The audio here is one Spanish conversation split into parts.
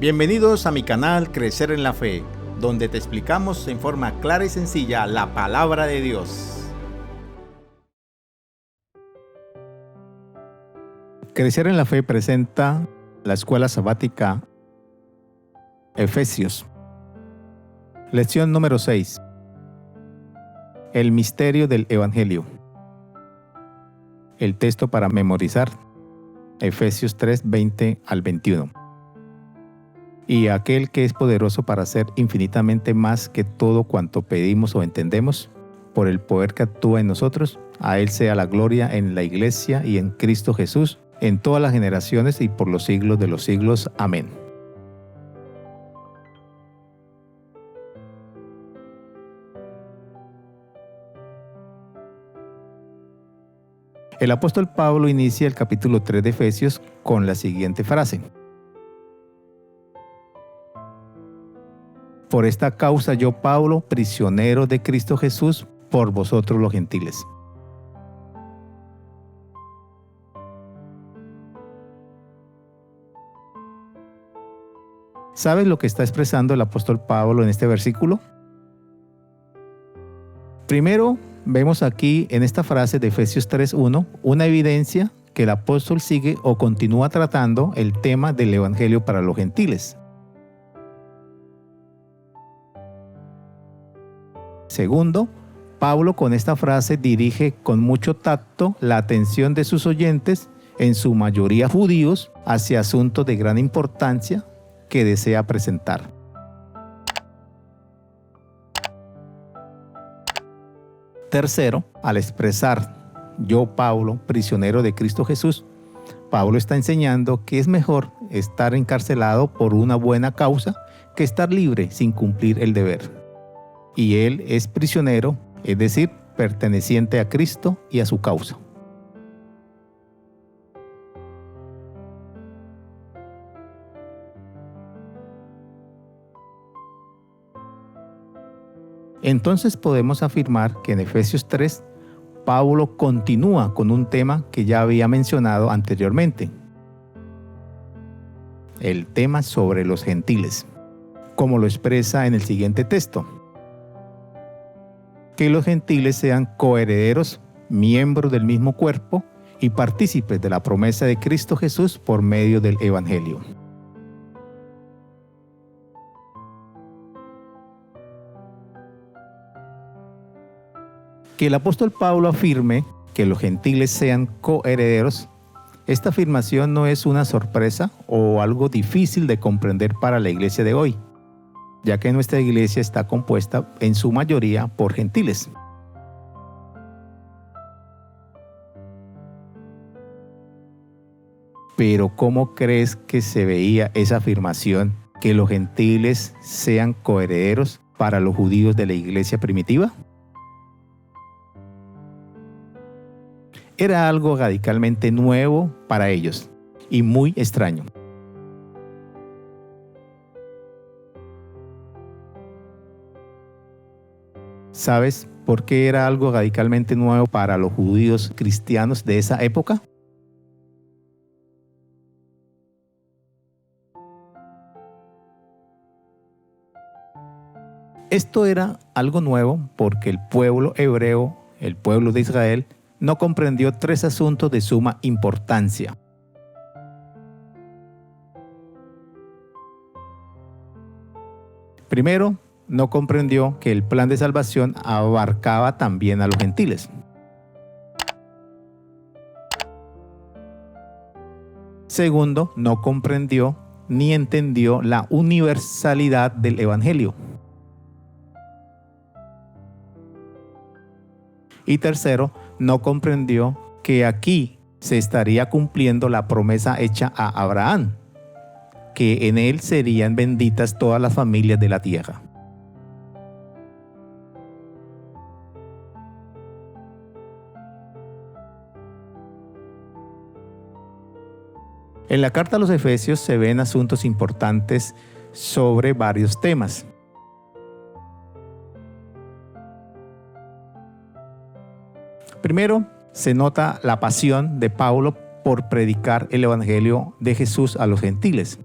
Bienvenidos a mi canal Crecer en la Fe, donde te explicamos en forma clara y sencilla la palabra de Dios. Crecer en la Fe presenta la escuela sabática Efesios. Lección número 6. El misterio del Evangelio. El texto para memorizar, Efesios 3, 20 al 21. Y aquel que es poderoso para hacer infinitamente más que todo cuanto pedimos o entendemos, por el poder que actúa en nosotros, a Él sea la gloria en la Iglesia y en Cristo Jesús, en todas las generaciones y por los siglos de los siglos. Amén. El apóstol Pablo inicia el capítulo 3 de Efesios con la siguiente frase: Por esta causa yo, Pablo, prisionero de Cristo Jesús, por vosotros los gentiles. ¿Sabes lo que está expresando el apóstol Pablo en este versículo? Primero, vemos aquí en esta frase de Efesios 3:1 una evidencia que el apóstol sigue o continúa tratando el tema del Evangelio para los gentiles. Segundo, Pablo con esta frase dirige con mucho tacto la atención de sus oyentes, en su mayoría judíos, hacia asuntos de gran importancia que desea presentar. Tercero, al expresar yo, Pablo, prisionero de Cristo Jesús, Pablo está enseñando que es mejor estar encarcelado por una buena causa que estar libre sin cumplir el deber. Y él es prisionero, es decir, perteneciente a Cristo y a su causa. Entonces podemos afirmar que en Efesios 3, Pablo continúa con un tema que ya había mencionado anteriormente. El tema sobre los gentiles, como lo expresa en el siguiente texto: que los gentiles sean coherederos, miembros del mismo cuerpo y partícipes de la promesa de Cristo Jesús por medio del Evangelio. Que el apóstol Pablo afirme que los gentiles sean coherederos, esta afirmación no es una sorpresa o algo difícil de comprender para la iglesia de hoy, ya que nuestra iglesia está compuesta en su mayoría por gentiles. Pero ¿cómo crees que se veía esa afirmación, que los gentiles sean coherederos para los judíos de la iglesia primitiva? Era algo radicalmente nuevo para ellos y muy extraño. ¿Sabes por qué era algo radicalmente nuevo para los judíos cristianos de esa época? Esto era algo nuevo porque el pueblo hebreo, el pueblo de Israel, no comprendió tres asuntos de suma importancia. Primero, no comprendió que el plan de salvación abarcaba también a los gentiles. Segundo, no comprendió ni entendió la universalidad del Evangelio. Y tercero, no comprendió que aquí se estaría cumpliendo la promesa hecha a Abraham, que en él serían benditas todas las familias de la tierra. En la carta a los Efesios se ven asuntos importantes sobre varios temas. Primero, se nota la pasión de Pablo por predicar el Evangelio de Jesús a los gentiles.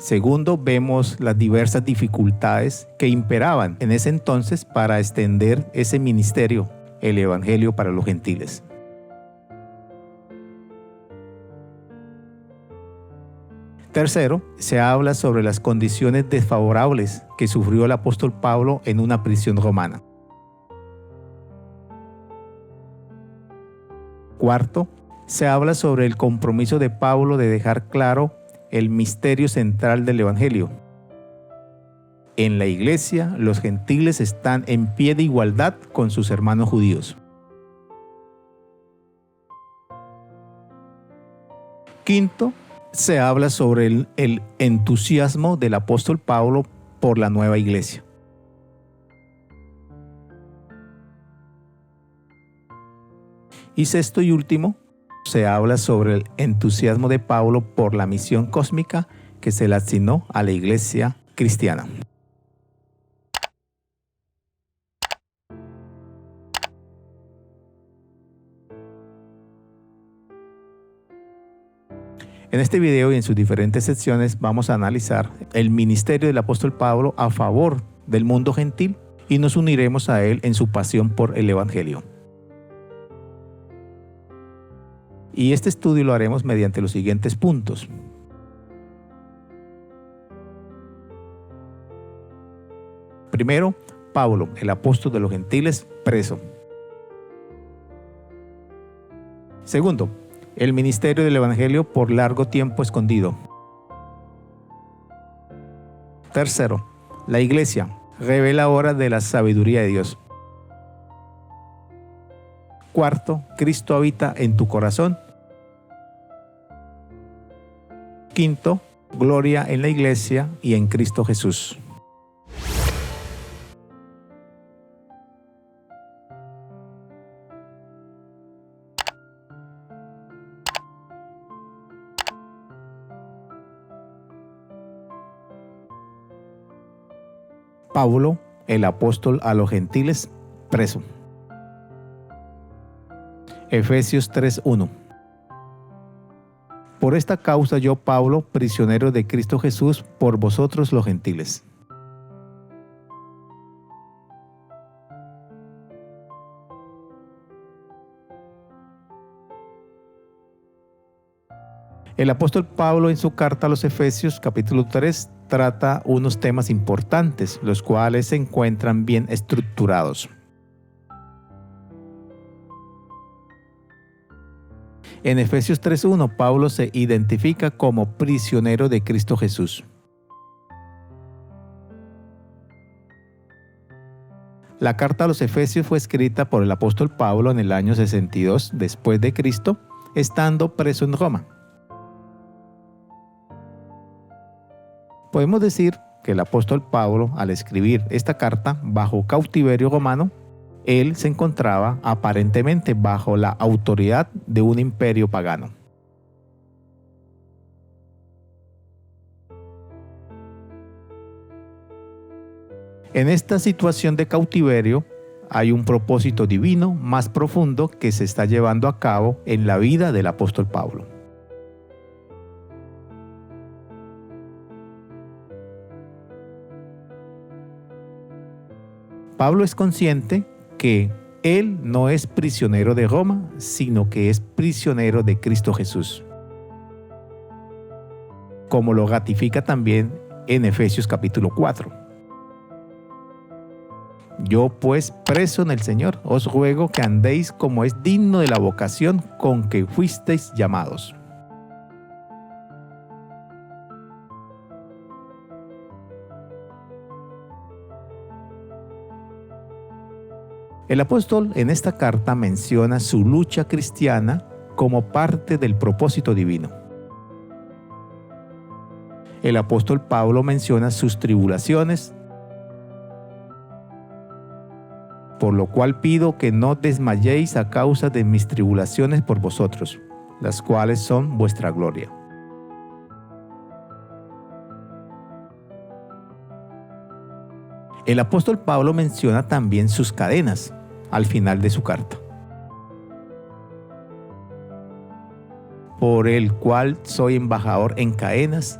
Segundo, vemos las diversas dificultades que imperaban en ese entonces para extender ese ministerio, el Evangelio para los gentiles. Tercero, se habla sobre las condiciones desfavorables que sufrió el apóstol Pablo en una prisión romana. Cuarto, se habla sobre el compromiso de Pablo de dejar claro el misterio central del Evangelio. En la iglesia, los gentiles están en pie de igualdad con sus hermanos judíos. Quinto, se habla sobre el entusiasmo del apóstol Pablo por la nueva iglesia. Y sexto y último, se habla sobre el entusiasmo de Pablo por la misión cósmica que se le asignó a la iglesia cristiana. En este video y en sus diferentes secciones vamos a analizar el ministerio del apóstol Pablo a favor del mundo gentil y nos uniremos a él en su pasión por el Evangelio. Y este estudio lo haremos mediante los siguientes puntos. Primero, Pablo, el apóstol de los gentiles, preso. Segundo, el ministerio del Evangelio por largo tiempo escondido. Tercero, la iglesia revela ahora de la sabiduría de Dios. Cuarto, Cristo habita en tu corazón. Quinto, gloria en la iglesia y en Cristo Jesús. Pablo, el apóstol a los gentiles, preso. Efesios 3:1. Por esta causa yo, Pablo, prisionero de Cristo Jesús, por vosotros los gentiles. El apóstol Pablo en su carta a los Efesios, capítulo 3, trata unos temas importantes, los cuales se encuentran bien estructurados. En Efesios 3:1, Pablo se identifica como prisionero de Cristo Jesús. La carta a los Efesios fue escrita por el apóstol Pablo en el año 62 después de Cristo, estando preso en Roma. Podemos decir que el apóstol Pablo, al escribir esta carta bajo cautiverio romano, él se encontraba aparentemente bajo la autoridad de un imperio pagano. En esta situación de cautiverio hay un propósito divino más profundo que se está llevando a cabo en la vida del apóstol Pablo. Pablo es consciente que él no es prisionero de Roma, sino que es prisionero de Cristo Jesús, como lo ratifica también en Efesios capítulo 4. Yo pues, preso en el Señor, os ruego que andéis como es digno de la vocación con que fuisteis llamados. El apóstol en esta carta menciona su lucha cristiana como parte del propósito divino. El apóstol Pablo menciona sus tribulaciones, por lo cual pido que no desmayéis a causa de mis tribulaciones por vosotros, las cuales son vuestra gloria. El apóstol Pablo menciona también sus cadenas al final de su carta. Por el cual soy embajador en cadenas,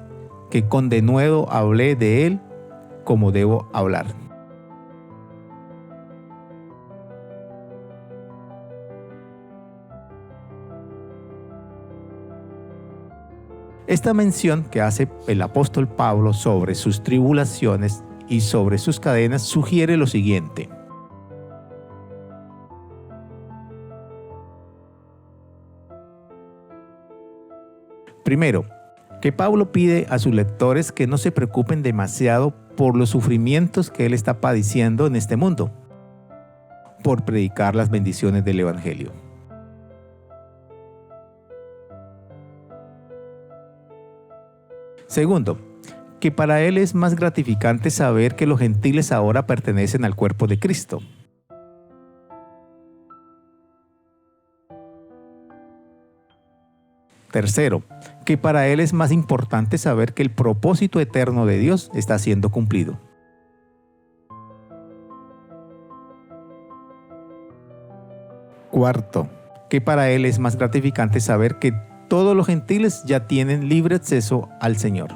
que con denuedo hablé de él como debo hablar. Esta mención que hace el apóstol Pablo sobre sus tribulaciones y sobre sus cadenas sugiere lo siguiente. Primero, que Pablo pide a sus lectores que no se preocupen demasiado por los sufrimientos que él está padeciendo en este mundo, por predicar las bendiciones del Evangelio. Segundo, que para él es más gratificante saber que los gentiles ahora pertenecen al cuerpo de Cristo. Tercero, que para él es más importante saber que el propósito eterno de Dios está siendo cumplido. Cuarto, que para él es más gratificante saber que todos los gentiles ya tienen libre acceso al Señor.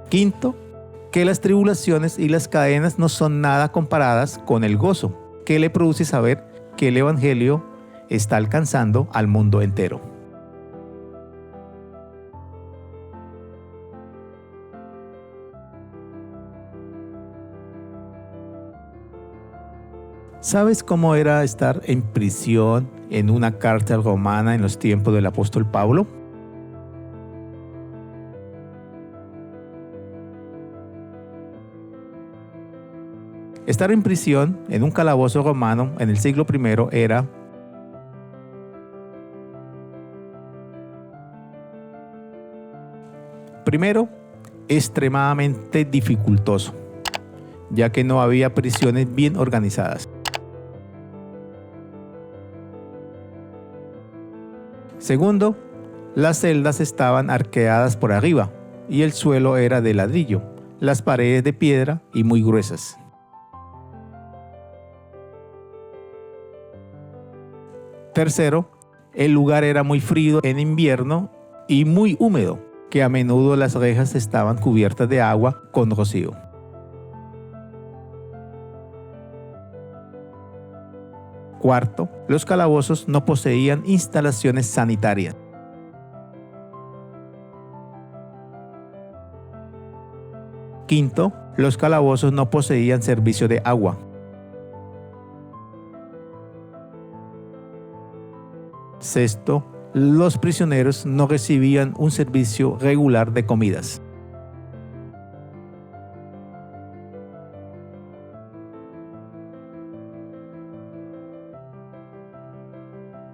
Quinto, que las tribulaciones y las cadenas no son nada comparadas con el gozo que le produce saber que el Evangelio está alcanzando al mundo entero. ¿Sabes cómo era estar en prisión en una cárcel romana en los tiempos del apóstol Pablo? Estar en prisión en un calabozo romano en el siglo I era primero extremadamente dificultoso, ya que no había prisiones bien organizadas. Segundo, las celdas estaban arqueadas por arriba y el suelo era de ladrillo, las paredes de piedra y muy gruesas. Tercero, el lugar era muy frío en invierno y muy húmedo, que a menudo las rejas estaban cubiertas de agua con rocío. Cuarto, los calabozos no poseían instalaciones sanitarias. Quinto, los calabozos no poseían servicio de agua. Sexto, los prisioneros no recibían un servicio regular de comidas.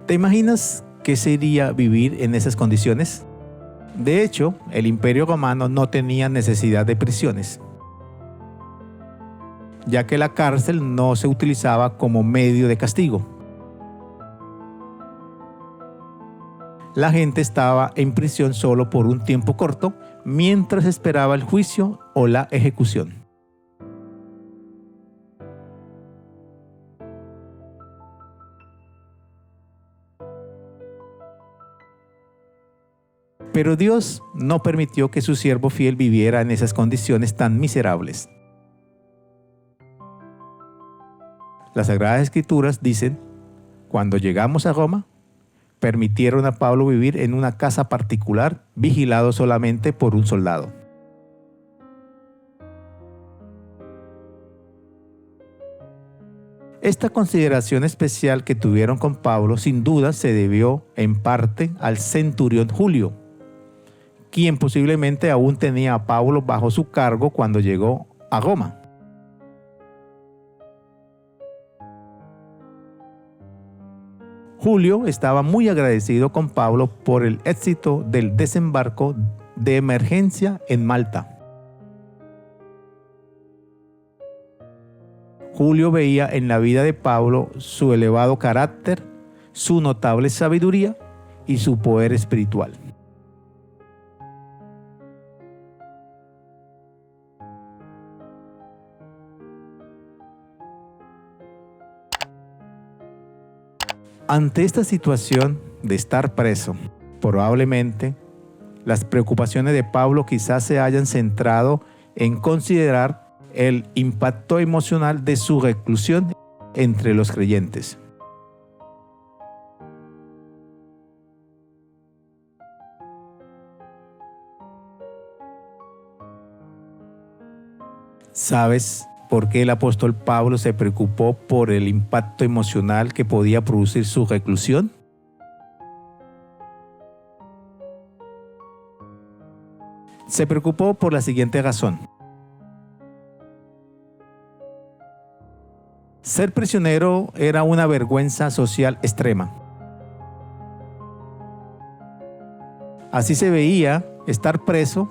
¿Te imaginas qué sería vivir en esas condiciones? De hecho, el Imperio Romano no tenía necesidad de prisiones, ya que la cárcel no se utilizaba como medio de castigo. La gente estaba en prisión solo por un tiempo corto, mientras esperaba el juicio o la ejecución. Pero Dios no permitió que su siervo fiel viviera en esas condiciones tan miserables. Las Sagradas Escrituras dicen, cuando llegamos a Roma, permitieron a Pablo vivir en una casa particular, vigilado solamente por un soldado. Esta consideración especial que tuvieron con Pablo sin duda se debió en parte al centurión Julio, quien posiblemente aún tenía a Pablo bajo su cargo cuando llegó a Roma. Julio estaba muy agradecido con Pablo por el éxito del desembarco de emergencia en Malta. Julio veía en la vida de Pablo su elevado carácter, su notable sabiduría y su poder espiritual. Ante esta situación, de estar preso. Probablemente las preocupaciones de Pablo quizás se hayan centrado en considerar el impacto emocional de su reclusión entre los creyentes. ¿Sabes por qué el apóstol Pablo se preocupó por el impacto emocional que podía producir su reclusión? Se preocupó por la siguiente razón. Ser prisionero era una vergüenza social extrema. Así se veía estar preso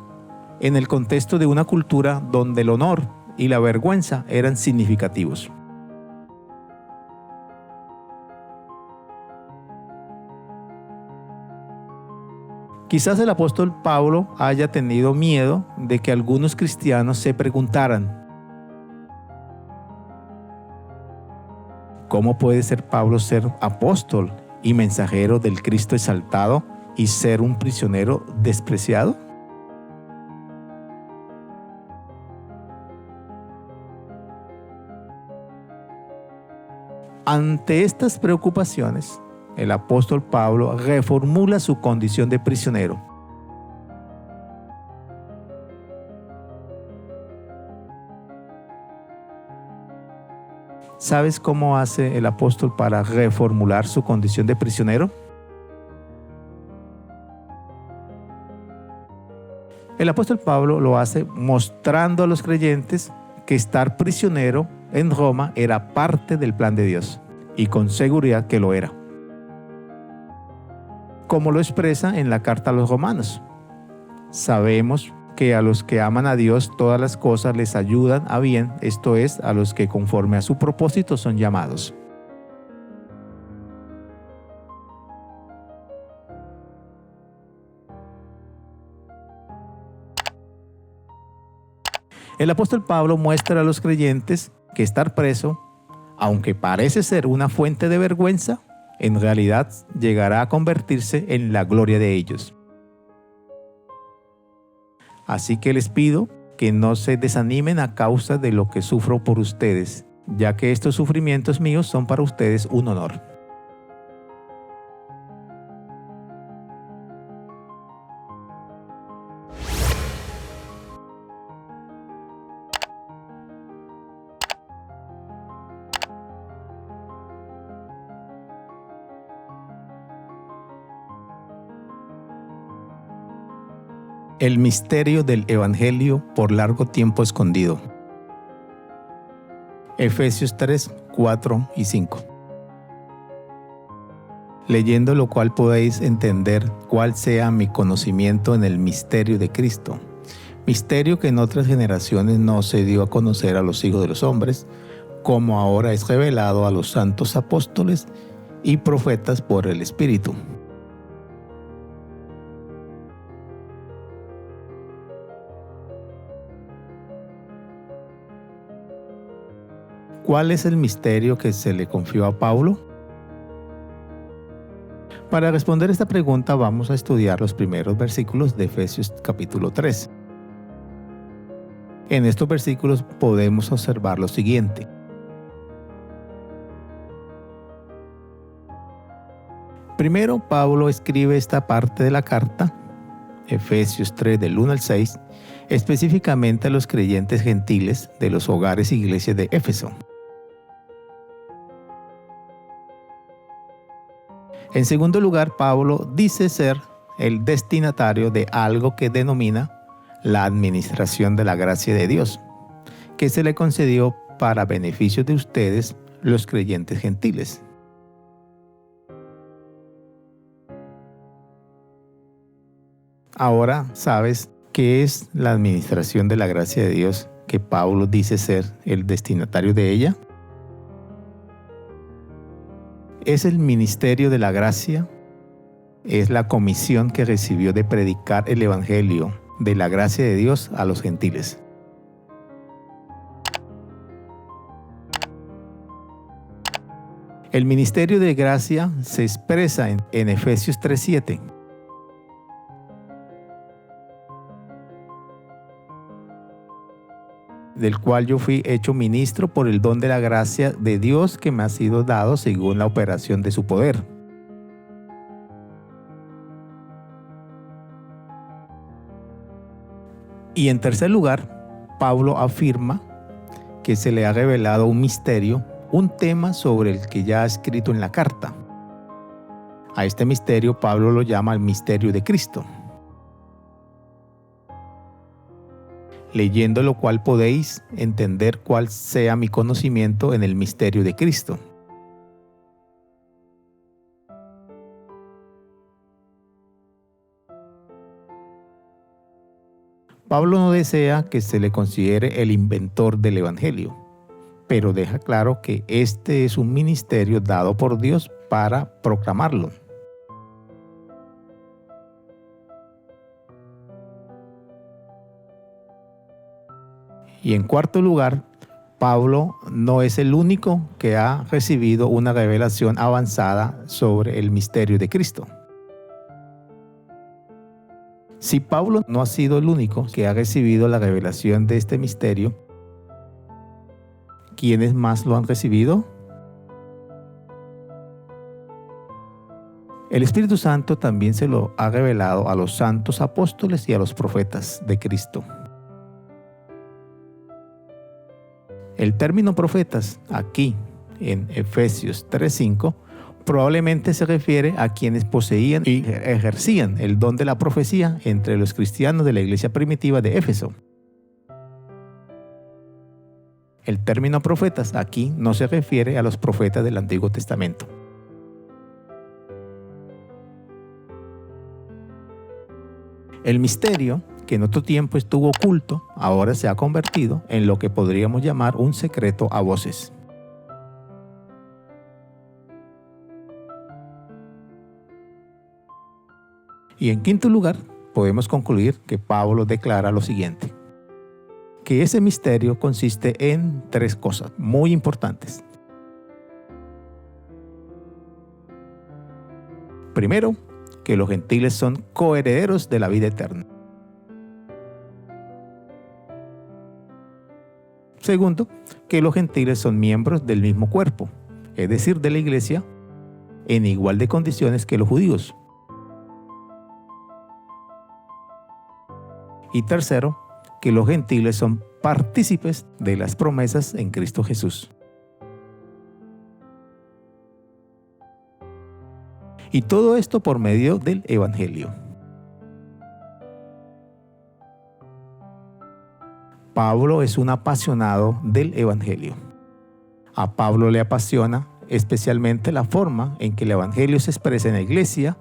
en el contexto de una cultura donde el honor y la vergüenza eran significativos. Quizás el apóstol Pablo haya tenido miedo de que algunos cristianos se preguntaran: ¿cómo puede ser Pablo ser apóstol y mensajero del Cristo exaltado y ser un prisionero despreciado? Ante estas preocupaciones, el apóstol Pablo reformula su condición de prisionero. ¿Sabes cómo hace el apóstol para reformular su condición de prisionero? El apóstol Pablo lo hace mostrando a los creyentes que estar prisionero en Roma era parte del plan de Dios, y con seguridad que lo era. Como lo expresa en la carta a los romanos: sabemos que a los que aman a Dios todas las cosas les ayudan a bien, esto es, a los que conforme a su propósito son llamados. El apóstol Pablo muestra a los creyentes que estar preso, aunque parece ser una fuente de vergüenza, en realidad llegará a convertirse en la gloria de ellos. Así que les pido que no se desanimen a causa de lo que sufro por ustedes, ya que estos sufrimientos míos son para ustedes un honor. El misterio del Evangelio por largo tiempo escondido. Efesios 3, 4 y 5. Leyendo lo cual podéis entender cuál sea mi conocimiento en el misterio de Cristo, misterio que en otras generaciones no se dio a conocer a los hijos de los hombres, como ahora es revelado a los santos apóstoles y profetas por el Espíritu. ¿Cuál es el misterio que se le confió a Pablo? Para responder esta pregunta vamos a estudiar los primeros versículos de Efesios capítulo 3. En estos versículos podemos observar lo siguiente. Primero, Pablo escribe esta parte de la carta, Efesios 3 del 1 al 6, específicamente a los creyentes gentiles de los hogares e iglesias de Éfeso. En segundo lugar, Pablo dice ser el destinatario de algo que denomina la administración de la gracia de Dios, que se le concedió para beneficio de ustedes, los creyentes gentiles. Ahora sabes qué es la administración de la gracia de Dios, que Pablo dice ser el destinatario de ella. Es el ministerio de la gracia, es la comisión que recibió de predicar el evangelio de la gracia de Dios a los gentiles. El ministerio de gracia se expresa en Efesios 3:7. Del cual yo fui hecho ministro por el don de la gracia de Dios que me ha sido dado según la operación de su poder. Y en tercer lugar, Pablo afirma que se le ha revelado un misterio, un tema sobre el que ya ha escrito en la carta. A este misterio Pablo lo llama el misterio de Cristo. Leyendo lo cual podéis entender cuál sea mi conocimiento en el misterio de Cristo. Pablo no desea que se le considere el inventor del Evangelio, pero deja claro que este es un ministerio dado por Dios para proclamarlo. Y en cuarto lugar, Pablo no es el único que ha recibido una revelación avanzada sobre el misterio de Cristo. Si Pablo no ha sido el único que ha recibido la revelación de este misterio, ¿quiénes más lo han recibido? El Espíritu Santo también se lo ha revelado a los santos apóstoles y a los profetas de Cristo. El término profetas aquí en Efesios 3:5 probablemente se refiere a quienes poseían y ejercían el don de la profecía entre los cristianos de la iglesia primitiva de Éfeso. El término profetas aquí no se refiere a los profetas del Antiguo Testamento. El misterio, que en otro tiempo estuvo oculto, ahora se ha convertido en lo que podríamos llamar un secreto a voces. Y en quinto lugar, podemos concluir que Pablo declara lo siguiente: que ese misterio consiste en tres cosas muy importantes. Primero, que los gentiles son coherederos de la vida eterna. Segundo, que los gentiles son miembros del mismo cuerpo, es decir, de la iglesia, en igual de condiciones que los judíos. Y tercero, que los gentiles son partícipes de las promesas en Cristo Jesús. Y todo esto por medio del Evangelio. Pablo es un apasionado del Evangelio. A Pablo le apasiona especialmente la forma en que el Evangelio se expresa en la iglesia,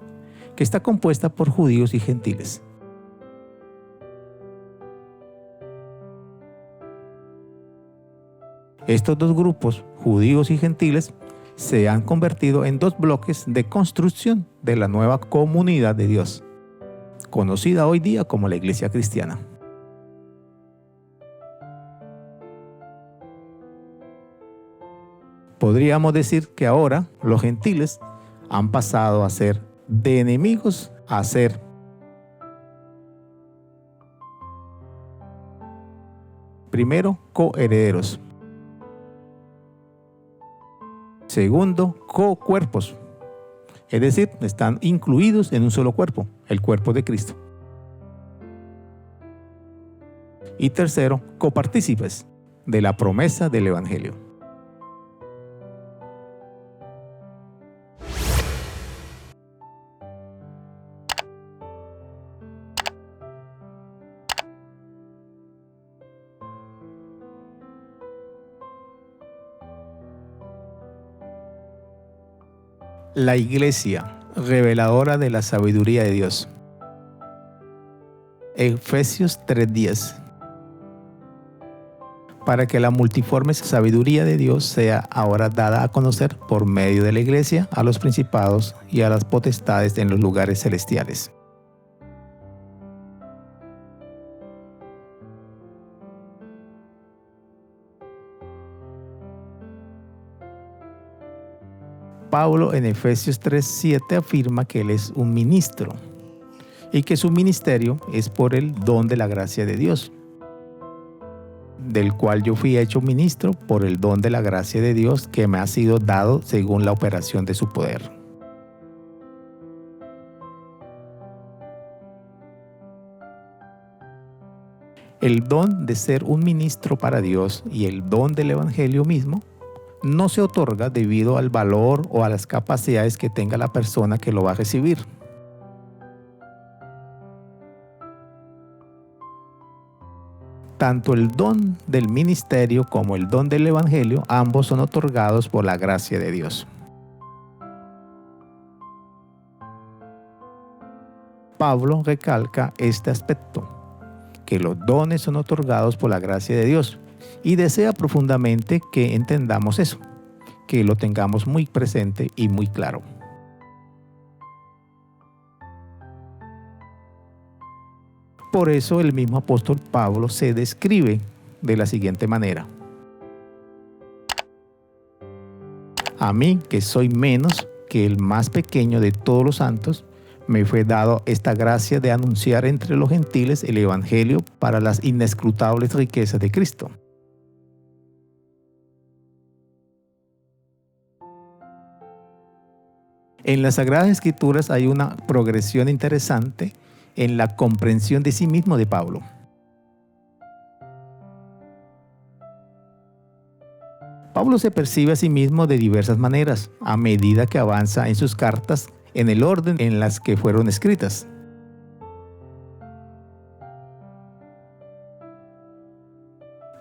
que está compuesta por judíos y gentiles. Estos dos grupos, judíos y gentiles, se han convertido en dos bloques de construcción de la nueva comunidad de Dios, conocida hoy día como la Iglesia Cristiana. Podríamos decir que ahora los gentiles han pasado a ser de enemigos a ser primero coherederos. Segundo, cocuerpos, es decir, están incluidos en un solo cuerpo, el cuerpo de Cristo. Y tercero, copartícipes de la promesa del Evangelio. La iglesia, reveladora de la sabiduría de Dios. Efesios 3:10. Para que la multiforme sabiduría de Dios sea ahora dada a conocer por medio de la iglesia a los principados y a las potestades en los lugares celestiales. Pablo en Efesios 3:7 afirma que él es un ministro y que su ministerio es por el don de la gracia de Dios, del cual yo fui hecho ministro por el don de la gracia de Dios que me ha sido dado según la operación de su poder. El don de ser un ministro para Dios y el don del Evangelio mismo no se otorga debido al valor o a las capacidades que tenga la persona que lo va a recibir. Tanto el don del ministerio como el don del Evangelio, ambos son otorgados por la gracia de Dios. Pablo recalca este aspecto, que los dones son otorgados por la gracia de Dios, y desea profundamente que entendamos eso, que lo tengamos muy presente y muy claro. Por eso el mismo apóstol Pablo se describe de la siguiente manera: a mí, que soy menos que el más pequeño de todos los santos, me fue dado esta gracia de anunciar entre los gentiles el Evangelio para las inescrutables riquezas de Cristo. En las Sagradas Escrituras hay una progresión interesante en la comprensión de sí mismo de Pablo. Pablo se percibe a sí mismo de diversas maneras a medida que avanza en sus cartas en el orden en las que fueron escritas.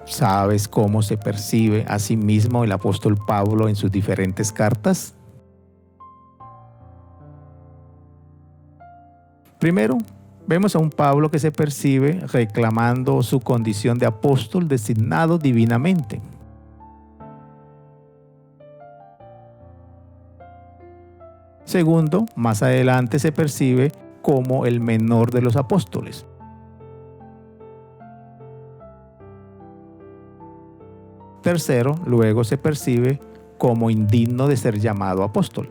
¿Sabes cómo se percibe a sí mismo el apóstol Pablo en sus diferentes cartas? Primero, vemos a un Pablo que se percibe reclamando su condición de apóstol designado divinamente. Segundo, más adelante se percibe como el menor de los apóstoles. Tercero, luego se percibe como indigno de ser llamado apóstol.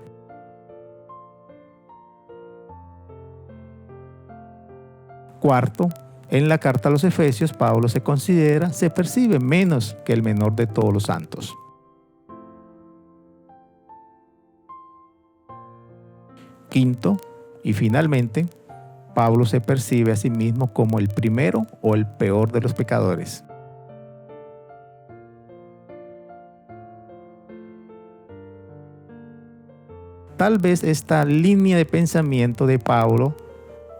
Cuarto, en la carta a los Efesios, Pablo se percibe menos que el menor de todos los santos. Quinto, y finalmente, Pablo se percibe a sí mismo como el primero o el peor de los pecadores. Tal vez esta línea de pensamiento de Pablo,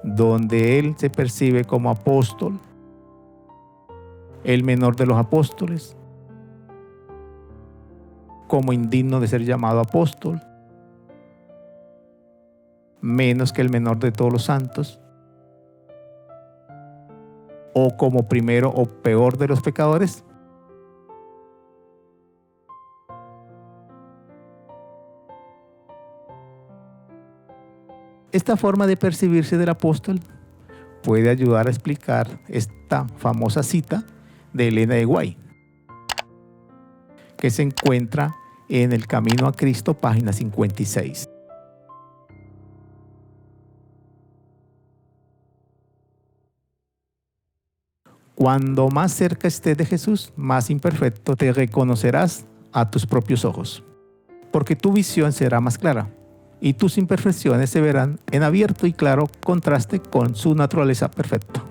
donde él se percibe como apóstol, el menor de los apóstoles, como indigno de ser llamado apóstol, menos que el menor de todos los santos, o como primero o peor de los pecadores. Esta forma de percibirse del apóstol puede ayudar a explicar esta famosa cita de Elena de White, que se encuentra en El Camino a Cristo, página 56. Cuando más cerca estés de Jesús, más imperfecto te reconocerás a tus propios ojos, porque tu visión será más clara y tus imperfecciones se verán en abierto y claro contraste con su naturaleza perfecta.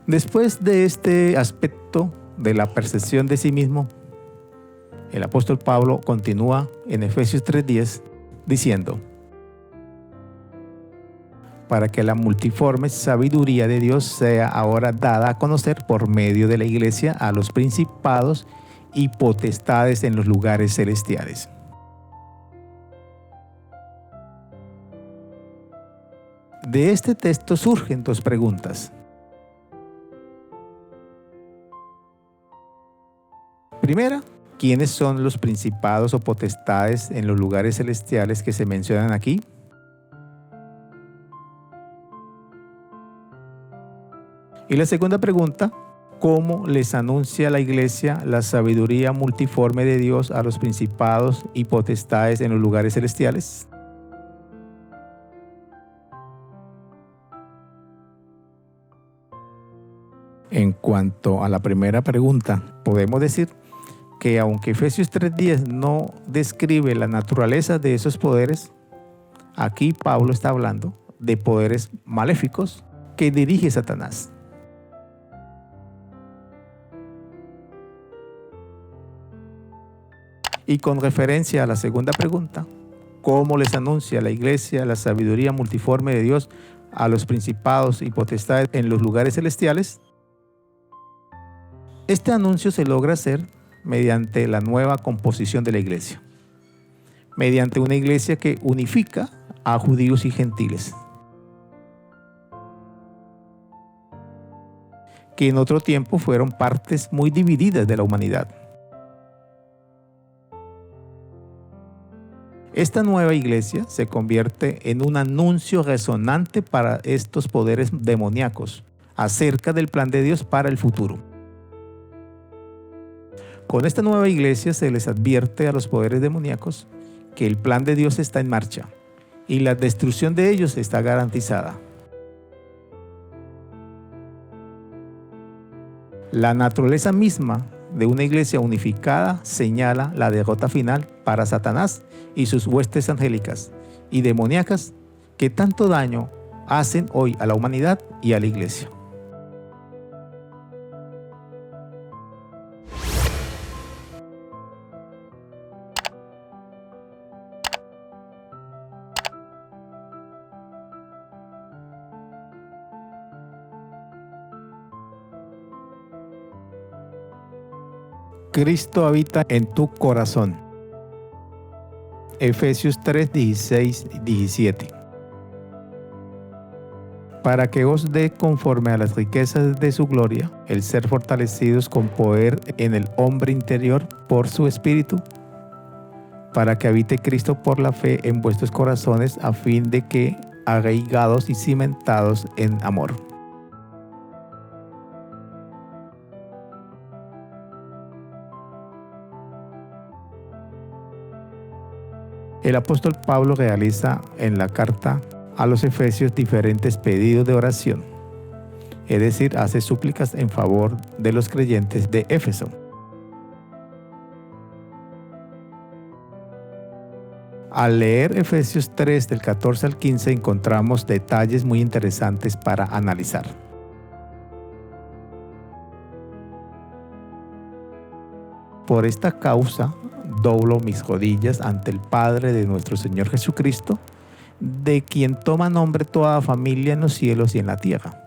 Después de este aspecto de la percepción de sí mismo, el apóstol Pablo continúa en Efesios 3:10 diciendo: para que la multiforme sabiduría de Dios sea ahora dada a conocer por medio de la iglesia a los principados y potestades en los lugares celestiales. De este texto surgen dos preguntas. Primera, ¿quiénes son los principados o potestades en los lugares celestiales que se mencionan aquí? Y la segunda pregunta, ¿cómo les anuncia la Iglesia la sabiduría multiforme de Dios a los principados y potestades en los lugares celestiales? En cuanto a la primera pregunta, podemos decir que aunque Efesios 3:10 no describe la naturaleza de esos poderes, aquí Pablo está hablando de poderes maléficos que dirige Satanás. Y con referencia a la segunda pregunta, ¿cómo les anuncia la Iglesia la sabiduría multiforme de Dios a los principados y potestades en los lugares celestiales? Este anuncio se logra hacer mediante la nueva composición de la Iglesia, mediante una Iglesia que unifica a judíos y gentiles, que en otro tiempo fueron partes muy divididas de la humanidad. Esta nueva Iglesia se convierte en un anuncio resonante para estos poderes demoníacos acerca del plan de Dios para el futuro. Con esta nueva Iglesia se les advierte a los poderes demoníacos que el plan de Dios está en marcha y la destrucción de ellos está garantizada. La naturaleza misma de una iglesia unificada señala la derrota final para Satanás y sus huestes angélicas y demoníacas que tanto daño hacen hoy a la humanidad y a la iglesia. Cristo habita en tu corazón. Efesios 3:16-17. Para que os dé conforme a las riquezas de su gloria, el ser fortalecidos con poder en el hombre interior por su Espíritu, para que habite Cristo por la fe en vuestros corazones, a fin de que, arraigados y cimentados en amor. El apóstol Pablo realiza en la carta a los Efesios diferentes pedidos de oración, es decir, hace súplicas en favor de los creyentes de Éfeso. Al leer Efesios 3 del 14 al 15 encontramos detalles muy interesantes para analizar. Por esta causa doblo mis rodillas ante el Padre de nuestro Señor Jesucristo, de quien toma nombre toda familia en los cielos y en la tierra.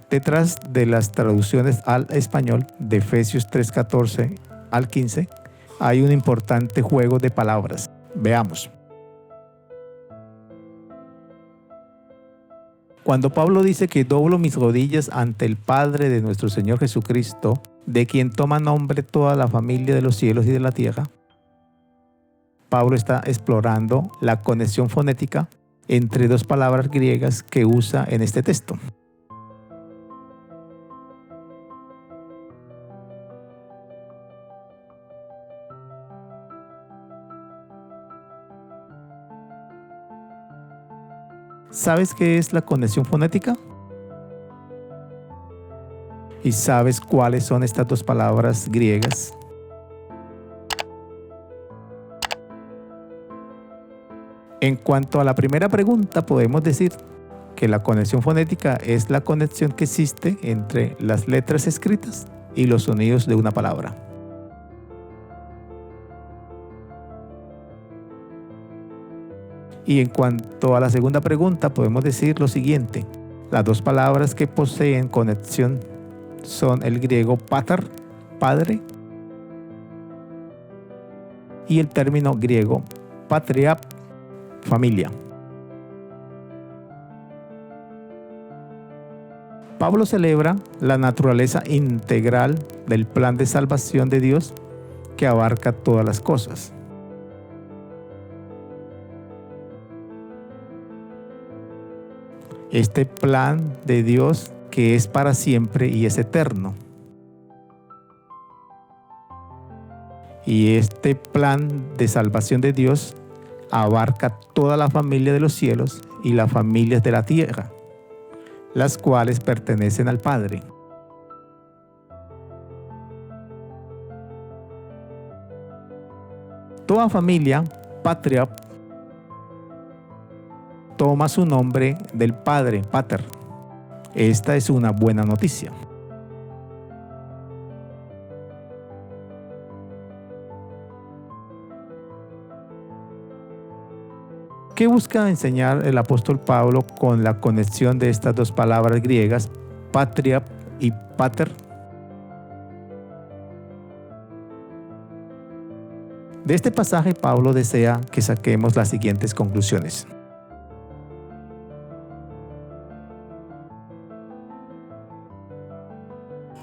Detrás de las traducciones al español de Efesios 3:14 al 15 hay un importante juego de palabras. Veamos. Cuando Pablo dice que doblo mis rodillas ante el Padre de nuestro Señor Jesucristo, de quien toma nombre toda la familia de los cielos y de la tierra, Pablo está explorando la conexión fonética entre dos palabras griegas que usa en este texto. ¿Sabes qué es la conexión fonética? ¿Y sabes cuáles son estas dos palabras griegas? En cuanto a la primera pregunta, podemos decir que la conexión fonética es la conexión que existe entre las letras escritas y los sonidos de una palabra. Y en cuanto a la segunda pregunta, podemos decir lo siguiente. Las dos palabras que poseen conexión son el griego pater, padre, y el término griego patria, familia. Pablo celebra la naturaleza integral del plan de salvación de Dios que abarca todas las cosas. Este plan de Dios que es para siempre y es eterno. Y este plan de salvación de Dios abarca toda la familia de los cielos y las familias de la tierra, las cuales pertenecen al Padre. Toda familia, patria, toma su nombre del Padre, Pater. Esta es una buena noticia. ¿Qué busca enseñar el apóstol Pablo con la conexión de estas dos palabras griegas, patria y pater? De este pasaje, Pablo desea que saquemos las siguientes conclusiones.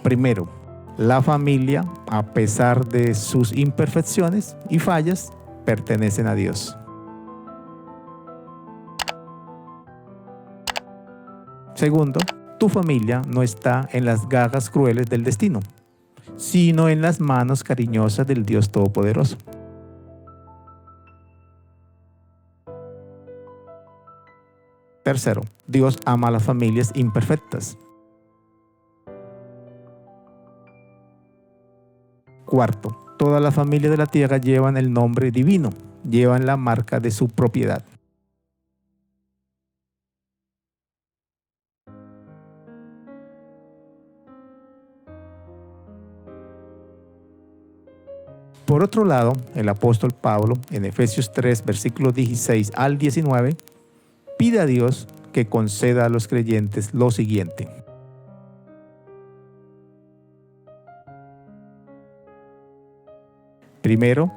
Primero, la familia, a pesar de sus imperfecciones y fallas, pertenecen a Dios. Segundo, tu familia no está en las garras crueles del destino, sino en las manos cariñosas del Dios Todopoderoso. Tercero, Dios ama a las familias imperfectas. Cuarto, todas las familias de la tierra llevan el nombre divino, llevan la marca de su propiedad. Por otro lado, el apóstol Pablo, en Efesios 3, versículos 16 al 19, pide a Dios que conceda a los creyentes lo siguiente. Primero,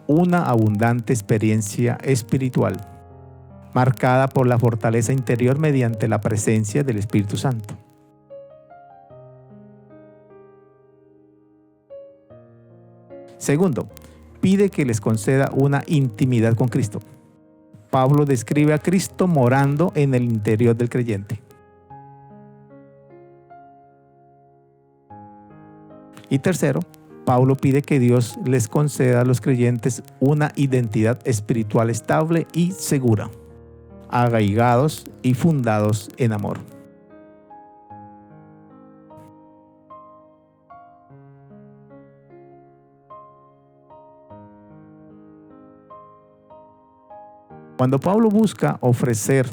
una abundante experiencia espiritual, marcada por la fortaleza interior mediante la presencia del Espíritu Santo. Segundo, pide que les conceda una intimidad con Cristo. Pablo describe a Cristo morando en el interior del creyente. Y tercero, Pablo pide que Dios les conceda a los creyentes una identidad espiritual estable y segura, arraigados y fundados en amor. Cuando Pablo busca ofrecer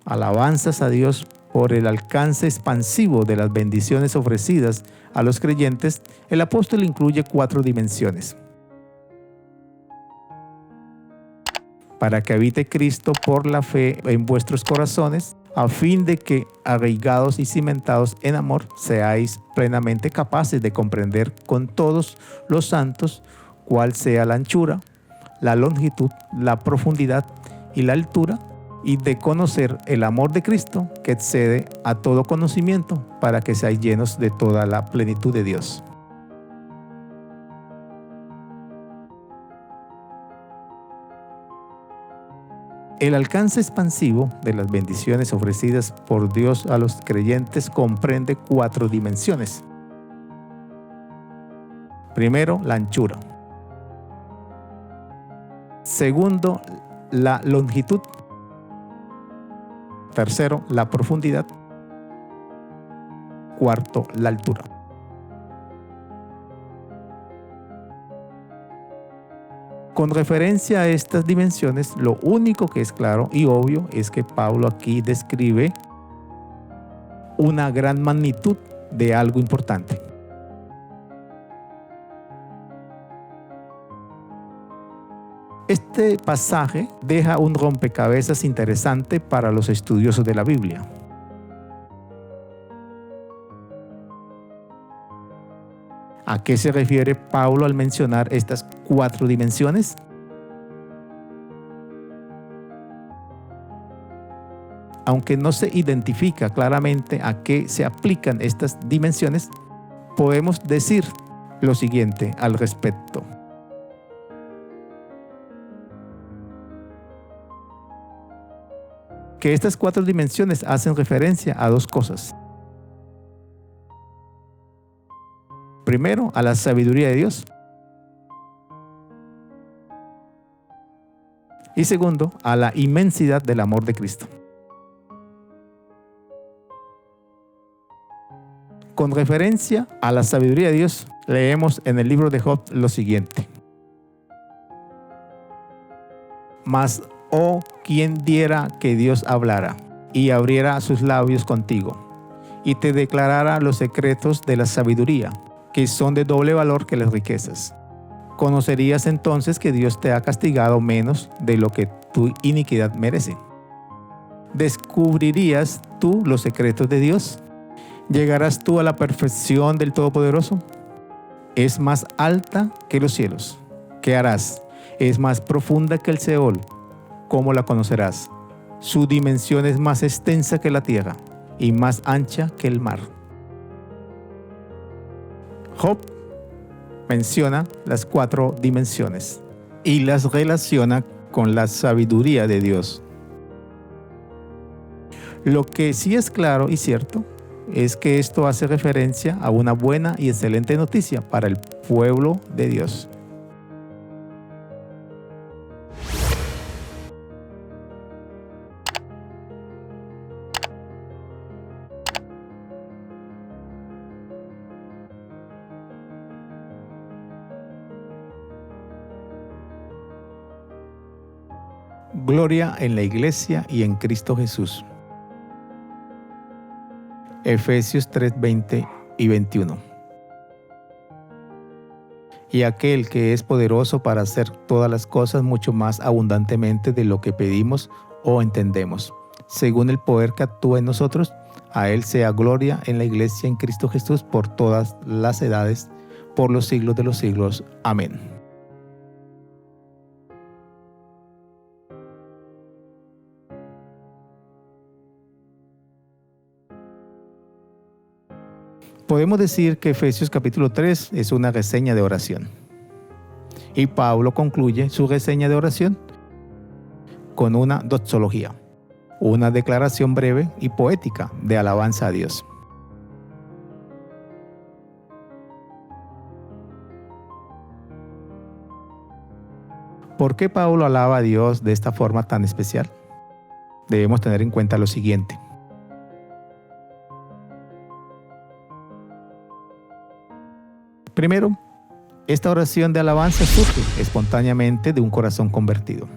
alabanzas a Dios por el alcance expansivo de las bendiciones ofrecidas a los creyentes, el apóstol incluye 4 dimensiones. Para que habite Cristo por la fe en vuestros corazones, a fin de que, arraigados y cimentados en amor, seáis plenamente capaces de comprender con todos los santos cuál sea la anchura, la longitud, la profundidad y la altura, y de conocer el amor de Cristo que excede a todo conocimiento, para que seáis llenos de toda la plenitud de Dios. El alcance expansivo de las bendiciones ofrecidas por Dios a los creyentes comprende 4 dimensiones. Primero, la anchura. Segundo, la longitud. Tercero, la profundidad. Cuarto, la altura. Con referencia a estas dimensiones, lo único que es claro y obvio es que Pablo aquí describe una gran magnitud de algo importante. Este pasaje deja un rompecabezas interesante para los estudiosos de la Biblia. ¿A qué se refiere Pablo al mencionar estas 4 dimensiones? Aunque no se identifica claramente a qué se aplican estas dimensiones, podemos decir lo siguiente al respecto. que estas 4 dimensiones hacen referencia a 2 cosas. Primero, a la sabiduría de Dios. Y segundo, a la inmensidad del amor de Cristo. Con referencia a la sabiduría de Dios, leemos en el libro de Job lo siguiente. Mas, oh, quien diera que Dios hablara y abriera sus labios contigo y te declarara los secretos de la sabiduría, que son de doble valor que las riquezas. Conocerías entonces que Dios te ha castigado menos de lo que tu iniquidad merece. ¿Descubrirías tú los secretos de Dios? ¿Llegarás tú a la perfección del Todopoderoso? Es más alta que los cielos. ¿Qué harás? Es más profunda que el Seol. ¿Cómo la conocerás? Su dimensión es más extensa que la tierra y más ancha que el mar. Job menciona las 4 dimensiones y las relaciona con la sabiduría de Dios. Lo que sí es claro y cierto es que esto hace referencia a una buena y excelente noticia para el pueblo de Dios. Gloria en la Iglesia y en Cristo Jesús. Efesios 3, 20 y 21. Y aquel que es poderoso para hacer todas las cosas mucho más abundantemente de lo que pedimos o entendemos, según el poder que actúa en nosotros, a Él sea gloria en la Iglesia en Cristo Jesús por todas las edades, por los siglos de los siglos. Amén. Podemos decir que Efesios capítulo 3 es una reseña de oración. Y Pablo concluye su reseña de oración con una doxología, una declaración breve y poética de alabanza a Dios. ¿Por qué Pablo alaba a Dios de esta forma tan especial? Debemos tener en cuenta lo siguiente. Primero, esta oración de alabanza surge espontáneamente de un corazón convertido.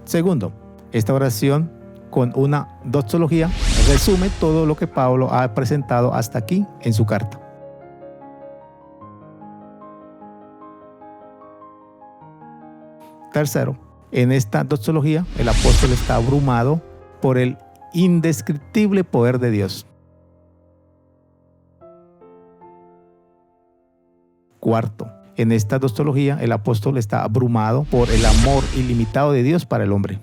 Segundo, esta oración con una doxología resume todo lo que Pablo ha presentado hasta aquí en su carta. Tercero, en esta doxología el apóstol está abrumado por el indescriptible poder de Dios. Cuarto, en esta doxología el apóstol está abrumado por el amor ilimitado de Dios para el hombre.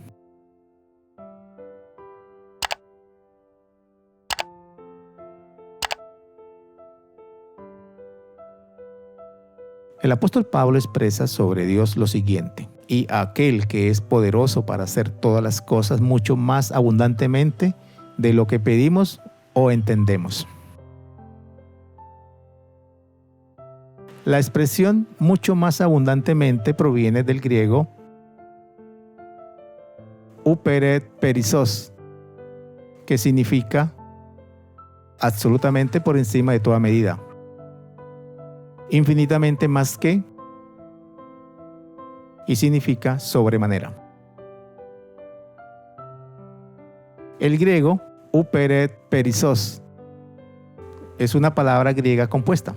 El apóstol Pablo expresa sobre Dios lo siguiente: y aquel que es poderoso para hacer todas las cosas mucho más abundantemente de lo que pedimos o entendemos. La expresión mucho más abundantemente proviene del griego uperet perissos, que significa absolutamente por encima de toda medida, infinitamente más que, y significa sobremanera. El griego uperet perissos es una palabra griega compuesta.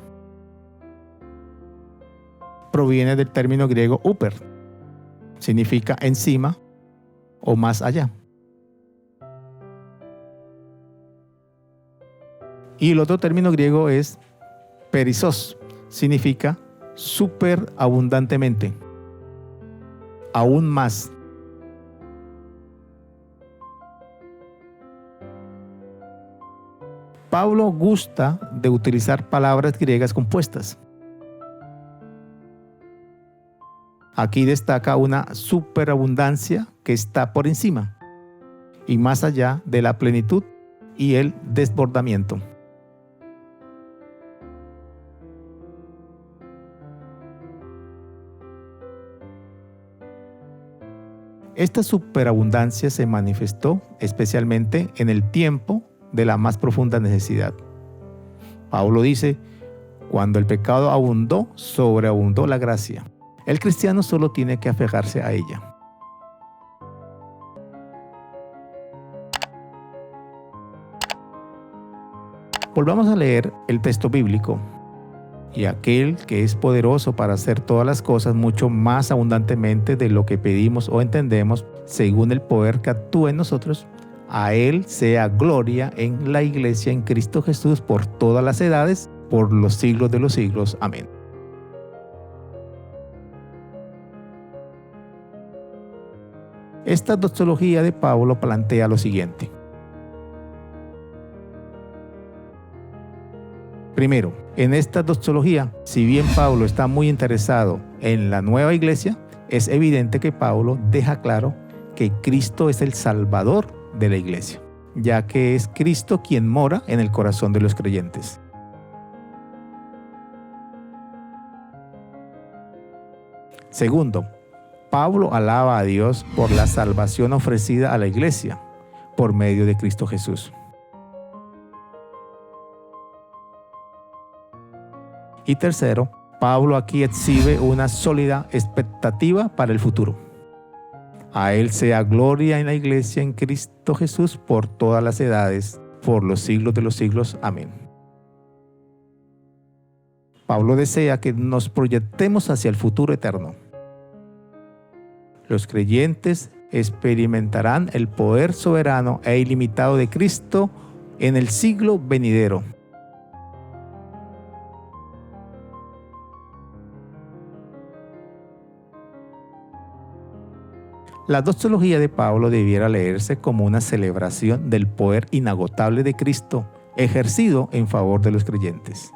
Proviene del término griego upper, significa encima o más allá. Y el otro término griego es perissos, significa superabundantemente, aún más. Pablo gusta de utilizar palabras griegas compuestas. Aquí destaca una superabundancia que está por encima y más allá de la plenitud y el desbordamiento. Esta superabundancia se manifestó especialmente en el tiempo de la más profunda necesidad. Pablo dice, cuando el pecado abundó, sobreabundó la gracia. El cristiano solo tiene que aferrarse a ella. Volvamos a leer el texto bíblico. Y aquel que es poderoso para hacer todas las cosas mucho más abundantemente de lo que pedimos o entendemos, según el poder que actúa en nosotros, a Él sea gloria en la iglesia en Cristo Jesús por todas las edades, por los siglos de los siglos. Amén. Esta doxología de Pablo plantea lo siguiente. Primero, en esta doxología, si bien Pablo está muy interesado en la nueva iglesia, es evidente que Pablo deja claro que Cristo es el Salvador de la iglesia, ya que es Cristo quien mora en el corazón de los creyentes. Segundo, Pablo alaba a Dios por la salvación ofrecida a la iglesia por medio de Cristo Jesús. Y tercero, Pablo aquí exhibe una sólida expectativa para el futuro. A Él sea gloria en la iglesia en Cristo Jesús por todas las edades, por los siglos de los siglos. Amén. Pablo desea que nos proyectemos hacia el futuro eterno. Los creyentes experimentarán el poder soberano e ilimitado de Cristo en el siglo venidero. La doxología de Pablo debiera leerse como una celebración del poder inagotable de Cristo ejercido en favor de los creyentes.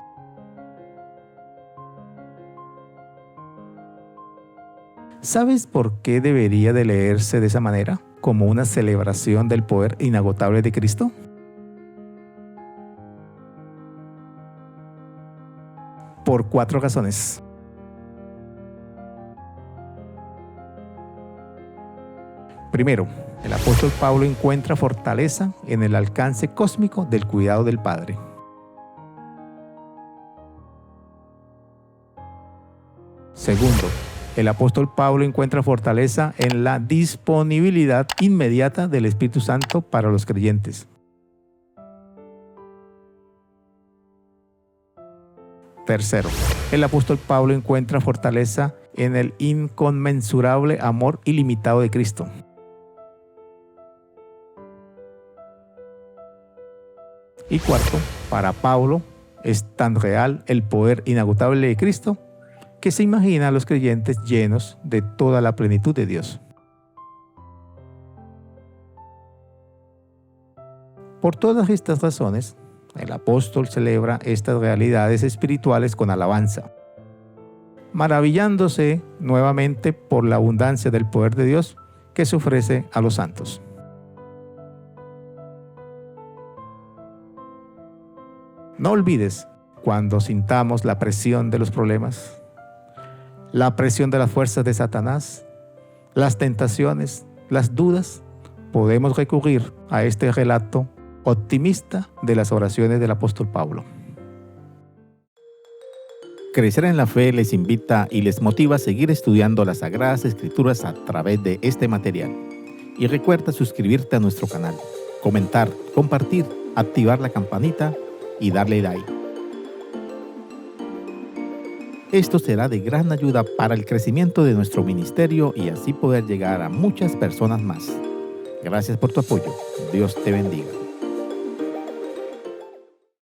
¿Sabes por qué debería de leerse de esa manera, como una celebración del poder inagotable de Cristo? Por 4 razones. Primero, el apóstol Pablo encuentra fortaleza en el alcance cósmico del cuidado del Padre. Segundo, el apóstol Pablo encuentra fortaleza en la disponibilidad inmediata del Espíritu Santo para los creyentes. Tercero, el apóstol Pablo encuentra fortaleza en el inconmensurable amor ilimitado de Cristo. Y cuarto, para Pablo es tan real el poder inagotable de Cristo que se imagina a los creyentes llenos de toda la plenitud de Dios. Por todas estas razones, el apóstol celebra estas realidades espirituales con alabanza, maravillándose nuevamente por la abundancia del poder de Dios que se ofrece a los santos. No olvides, cuando sintamos la presión de los problemas, la presión de las fuerzas de Satanás, las tentaciones, las dudas, podemos recurrir a este relato optimista de las oraciones del apóstol Pablo. Crecer en la Fe les invita y les motiva a seguir estudiando las Sagradas Escrituras a través de este material. Y recuerda suscribirte a nuestro canal, comentar, compartir, activar la campanita y darle like. Esto será de gran ayuda para el crecimiento de nuestro ministerio y así poder llegar a muchas personas más. Gracias por tu apoyo. Dios te bendiga.